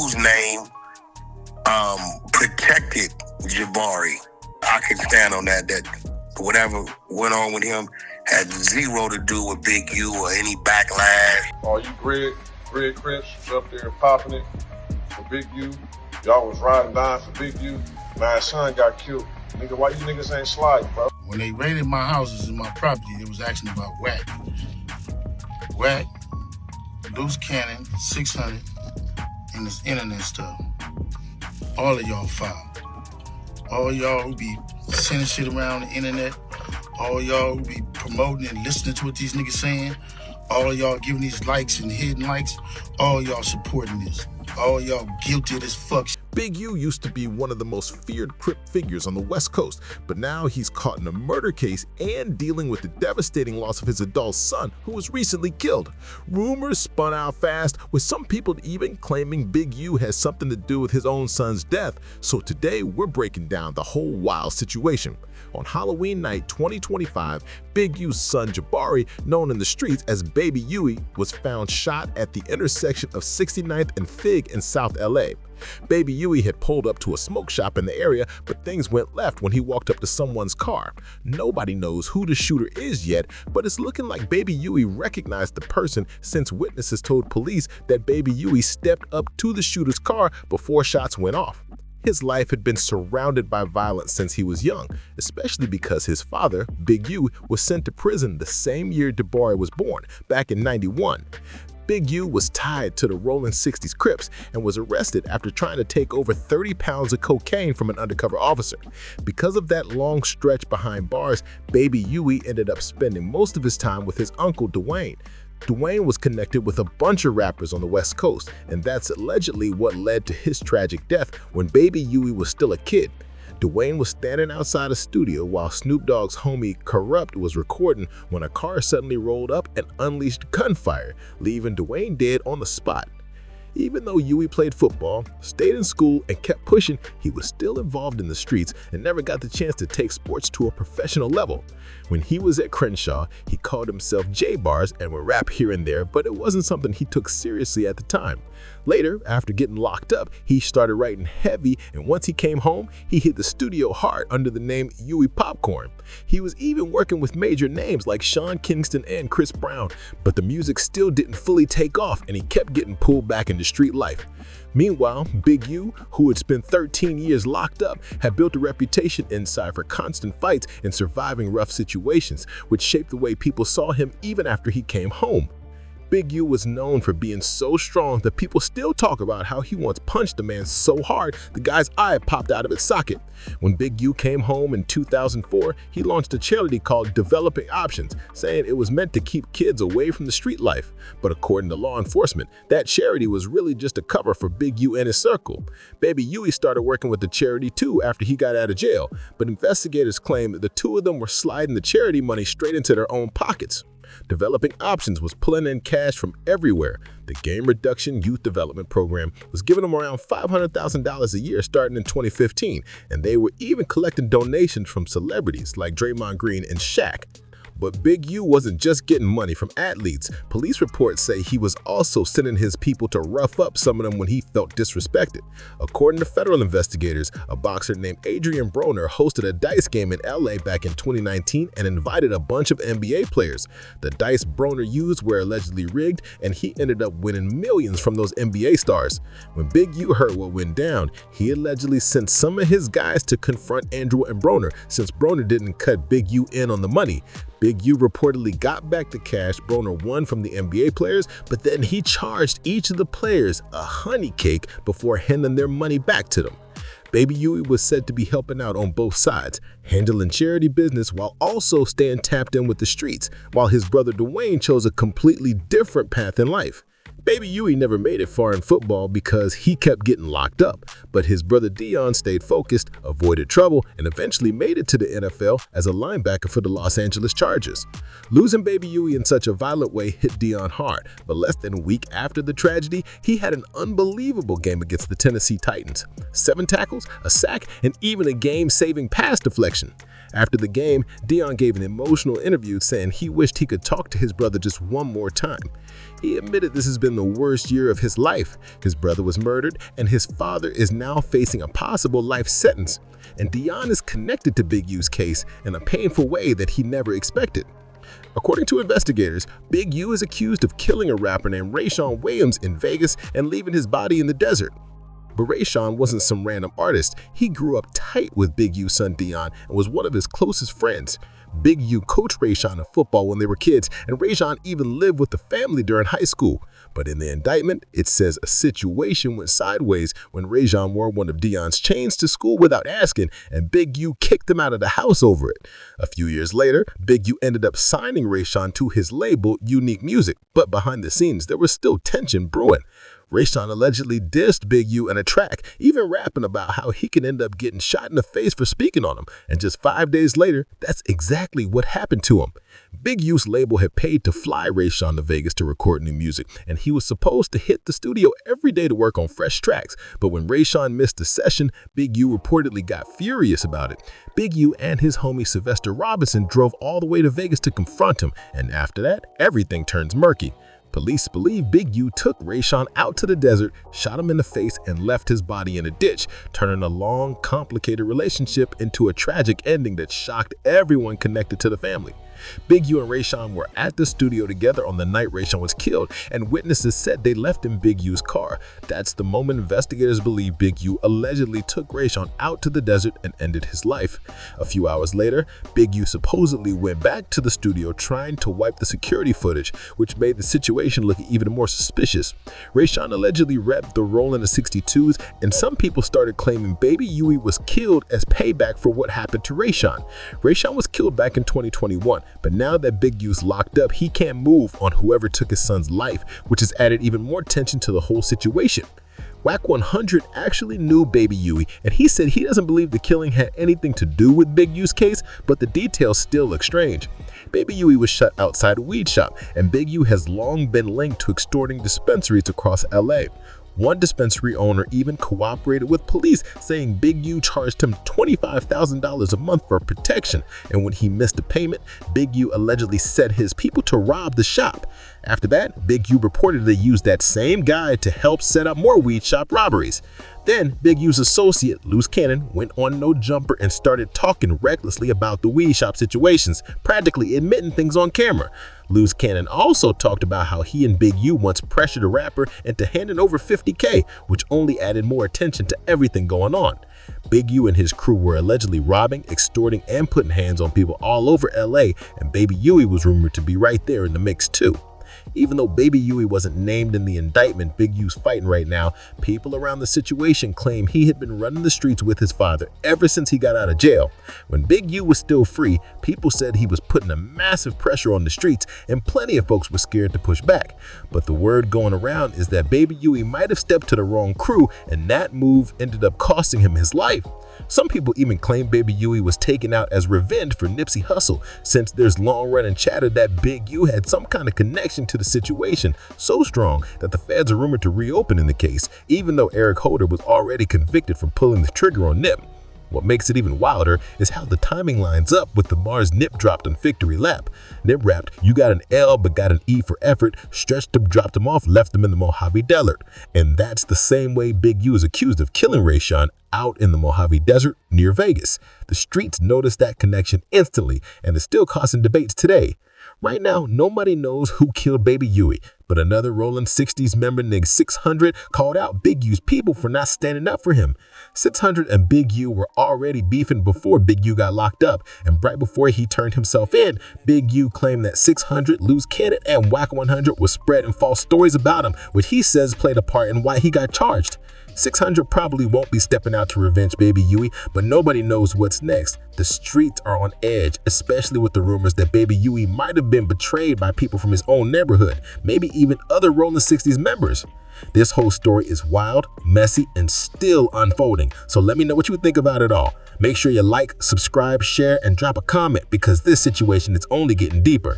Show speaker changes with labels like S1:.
S1: U's name protected Jabari. I can stand on that whatever went on with him had zero to do with Big U or any backlash.
S2: All you Greg Crips up there popping it for Big U. Y'all was riding down for Big U. My son got killed. Nigga, why you niggas ain't sliding, bro?
S3: When they raided my houses and my property, it was asking about whack, loose cannon, 600, and this internet stuff. All of y'all foul. All y'all who be sending shit around the internet, all y'all who be promoting and listening to what these niggas saying, all y'all giving these likes and hidden likes, all y'all supporting this. All y'all guilty as fuck.
S4: Big U used to be one of the most feared Crip figures on the West Coast, but now he's caught in a murder case and dealing with the devastating loss of his adult son, who was recently killed. Rumors spun out fast, with some people even claiming Big U has something to do with his own son's death. So today we're breaking down the whole wild situation. On Halloween night 2025, Big U's son Jabari, known in the streets as Baby Huey, was found shot at the intersection of 69th and Fig in South LA. Baby Huey had pulled up to a smoke shop in the area, but things went left when he walked up to someone's car. Nobody knows who the shooter is yet, but it's looking like Baby Huey recognized the person, since witnesses told police that Baby Huey stepped up to the shooter's car before shots went off. His life had been surrounded by violence since he was young, especially because his father, Big U, was sent to prison the same year Jabari was born, back in '91. Big U was tied to the Rolling 60s Crips and was arrested after trying to take over 30 pounds of cocaine from an undercover officer. Because of that long stretch behind bars, Baby Huey ended up spending most of his time with his uncle Dwayne. Dwayne was connected with a bunch of rappers on the West Coast, and that's allegedly what led to his tragic death when Baby Huey was still a kid. Dwayne was standing outside a studio while Snoop Dogg's homie Corrupt was recording when a car suddenly rolled up and unleashed gunfire, leaving Dwayne dead on the spot. Even though Huey played football, stayed in school, and kept pushing, he was still involved in the streets and never got the chance to take sports to a professional level. When he was at Crenshaw, he called himself J-Bars and would rap here and there, but it wasn't something he took seriously at the time. Later, after getting locked up, he started writing heavy, and once he came home, he hit the studio hard under the name Huey Popcorn. He was even working with major names like Sean Kingston and Chris Brown, but the music still didn't fully take off, and he kept getting pulled back into street life. Meanwhile, Big U, who had spent 13 years locked up, had built a reputation inside for constant fights and surviving rough situations, which shaped the way people saw him even after he came home. Big U was known for being so strong that people still talk about how he once punched a man so hard the guy's eye popped out of its socket. When Big U came home in 2004, he launched a charity called Developing Options, saying it was meant to keep kids away from the street life. But according to law enforcement, that charity was really just a cover for Big U and his circle. Baby Huey started working with the charity too after he got out of jail, but investigators claim that the two of them were sliding the charity money straight into their own pockets. Developing Options was pulling in cash from everywhere. The Game Reduction Youth Development Program was giving them around $500,000 a year starting in 2015, and they were even collecting donations from celebrities like Draymond Green and Shaq. But Big U wasn't just getting money from athletes. Police reports say he was also sending his people to rough up some of them when he felt disrespected. According to federal investigators, a boxer named Adrian Broner hosted a dice game in LA back in 2019 and invited a bunch of NBA players. The dice Broner used were allegedly rigged, and he ended up winning millions from those NBA stars. When Big U heard what went down, he allegedly sent some of his guys to confront Andrew and Broner, since Broner didn't cut Big U in on the money. Big U reportedly got back the cash Broner won from the NBA players, but then he charged each of the players a honey cake before handing their money back to them. Baby Huey was said to be helping out on both sides, handling charity business while also staying tapped in with the streets, while his brother Dwayne chose a completely different path in life. Baby Huey never made it far in football because he kept getting locked up, but his brother Dion stayed focused, avoided trouble, and eventually made it to the NFL as a linebacker for the Los Angeles Chargers. Losing Baby Huey in such a violent way hit Dion hard, but less than a week after the tragedy, he had an unbelievable game against the Tennessee Titans. 7 tackles, a sack, and even a game-saving pass deflection. After the game, Dion gave an emotional interview saying he wished he could talk to his brother just one more time. He admitted this has been the worst year of his life. His brother was murdered, and his father is now facing a possible life sentence. And Dion is connected to Big U's case in a painful way that he never expected. According to investigators, Big U is accused of killing a rapper named Rayshawn Williams in Vegas and leaving his body in the desert. But Rayshawn wasn't some random artist. He grew up tight with Big U's son Dion and was one of his closest friends. Big U coached Rayshawn in football when they were kids, and Rayshawn even lived with the family during high school. But in the indictment, it says a situation went sideways when Rayshawn wore one of Dion's chains to school without asking, and Big U kicked him out of the house over it. A few years later, Big U ended up signing Rayshawn to his label, Unique Music, but behind the scenes, there was still tension brewing. Rayshawn allegedly dissed Big U in a track, even rapping about how he could end up getting shot in the face for speaking on him. And just 5 days later, that's exactly what happened to him. Big U's label had paid to fly Rayshawn to Vegas to record new music, and he was supposed to hit the studio every day to work on fresh tracks. But when Rayshawn missed the session, Big U reportedly got furious about it. Big U and his homie Sylvester Robinson drove all the way to Vegas to confront him, and after that, everything turns murky. Police believe Big U took Rayshawn out to the desert, shot him in the face, and left his body in a ditch, turning a long, complicated relationship into a tragic ending that shocked everyone connected to the family. Big U and Rayshawn were at the studio together on the night Rayshawn was killed, and witnesses said they left in Big U's car. That's the moment investigators believe Big U allegedly took Rayshawn out to the desert and ended his life. A few hours later, Big U supposedly went back to the studio trying to wipe the security footage, which made the situation look even more suspicious. Rayshawn allegedly repped the Rollin' the 62s, and some people started claiming Baby Huey was killed as payback for what happened to Rayshawn. Rayshawn was killed back in 2021. But now that Big U's locked up, he can't move on whoever took his son's life, which has added even more tension to the whole situation. Wack 100 actually knew Baby Huey, and he said he doesn't believe the killing had anything to do with Big U's case, but the details still look strange. Baby Huey was shot outside a weed shop, and Big U has long been linked to extorting dispensaries across LA. One dispensary owner even cooperated with police, saying Big U charged him $25,000 a month for protection, and when he missed a payment, Big U allegedly set his people to rob the shop. After that, Big U reportedly used that same guy to help set up more weed shop robberies. Then, Big U's associate, Loose Cannon, went on No Jumper and started talking recklessly about the weed shop situations, practically admitting things on camera. Loose Cannon also talked about how he and Big U once pressured a rapper into handing over $50K, which only added more attention to everything going on. Big U and his crew were allegedly robbing, extorting, and putting hands on people all over LA, and Baby Huey was rumored to be right there in the mix too. Even though Baby Huey wasn't named in the indictment Big U's fighting right now, people around the situation claim he had been running the streets with his father ever since he got out of jail. When Big U was still free, people said he was putting a massive pressure on the streets, and plenty of folks were scared to push back. But the word going around is that Baby Huey might have stepped to the wrong crew, and that move ended up costing him his life. Some people even claim Baby Huey was taken out as revenge for Nipsey Hussle, since there's long-running chatter that Big U had some kind of connection to the situation, so strong that the feds are rumored to reopen in the case, even though Eric Holder was already convicted for pulling the trigger on Nip. What makes it even wilder is how the timing lines up with the bars Nip dropped on Victory Lap. Nip rapped, "You got an L but got an E for effort, stretched him, dropped him off, left him in the Mojave Desert." And that's the same way Big U is accused of killing Rayshawn, out in the Mojave Desert near Vegas. The streets noticed that connection instantly, and it's still causing debates today. Right now, nobody knows who killed Baby Huey, but another Rollin' 60s member named 600 called out Big U's people for not standing up for him. 600 and Big U were already beefing before Big U got locked up, and right before he turned himself in, Big U claimed that 600, Loose Cannon, and Wack 100 was spreading false stories about him, which he says played a part in why he got charged. 600 probably won't be stepping out to revenge Baby Huey, but nobody knows what's next. The streets are on edge, especially with the rumors that Baby Huey might have been betrayed by people from his own neighborhood, maybe even other Rollin' 60s members. This whole story is wild, messy, and still unfolding, so let me know what you think about it all. Make sure you like, subscribe, share, and drop a comment because this situation is only getting deeper.